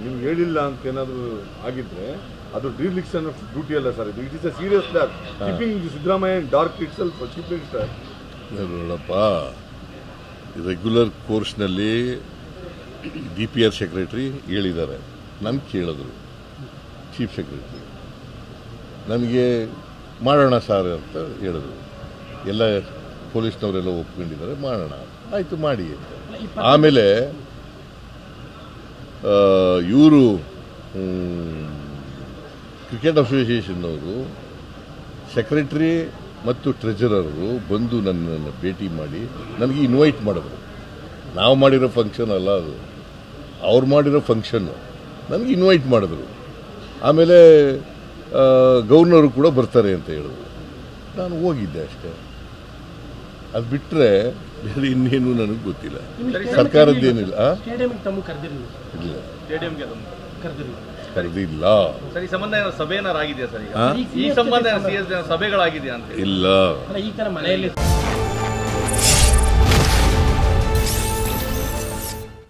ನಿಮ್ಗೆ ಹೇಳಿಲ್ಲ ಅಂತ ಏನಾದರೂ ಆಗಿದ್ರೆ ಅದು ಡಿಲಿಕ್ಷನ್ ಆಫ್ ಡ್ಯೂಟಿ ಅಲ್ಲ ಸರ್, ಇದು it is a serious matter. Keeping Siddaramaiah dark it self chief minister. ನೋಡಪ್ಪ, ರೆಗ್ಯುಲರ್ ಕೋರ್ಸ್ನಲ್ಲಿ DPR ಸೆಕ್ರೆಟರಿ ಹೇಳಿದ್ದಾರೆ, ನಾನು ಕೇಳಿದ್ರು ಚೀಫ್ ಸೆಕ್ರೆಟರಿ, ನನಗೆ ಮಾಡೋಣ ಸಾರ್ ಅಂತ ಹೇಳಿದ್ರು. ಎಲ್ಲ ಪೊಲೀಸ್ನವರೆಲ್ಲ ಒಪ್ಕೊಂಡಿದ್ದಾರೆ, ಮಾಡೋಣ ಆಯಿತು ಮಾಡಿ ಅಂತ. ಆಮೇಲೆ ಇವರು ಕ್ರಿಕೆಟ್ ಅಸೋಸಿಯೇಷನ್ನವರು ಸೆಕ್ರೆಟರಿ ಮತ್ತು ಟ್ರೆಜರರು ಬಂದು ನನ್ನನ್ನು ಭೇಟಿ ಮಾಡಿ ನನಗೆ ಇನ್ವೈಟ್ ಮಾಡಿದ್ರು. ನಾವು ಮಾಡಿರೋ ಫಂಕ್ಷನ್ ಅಲ್ಲ ಅದು, ಅವ್ರು ಮಾಡಿರೋ ಫಂಕ್ಷನ್ನು ನನಗೆ ಇನ್ವೈಟ್ ಮಾಡಿದ್ರು. ಆಮೇಲೆ ಗವರ್ನರು ಕೂಡ ಬರ್ತಾರೆ ಅಂತ ಹೇಳಿದ್ರು. ನಾನು ಹೋಗಿದ್ದೆ ಅಷ್ಟೇ. ಅದು ಬಿಟ್ಟರೆ ಬೇರೆ ಇನ್ನೇನು ನನಗೆ ಗೊತ್ತಿಲ್ಲ. ಸರ್ಕಾರದ್ದೇನಿಲ್ಲ, ಇಲ್ಲ ಕರೆದಿಲ್ಲ. ಸರಿ, ಸಂಬಂಧ ಸಭೆ ಏನಾರು ಆಗಿದೆಯಾ ಸರ್? ಈ ಸಂಬಂಧ ಸಭೆಗಳಾಗಿದೆಯಾ ಅಂತ? ಇಲ್ಲ.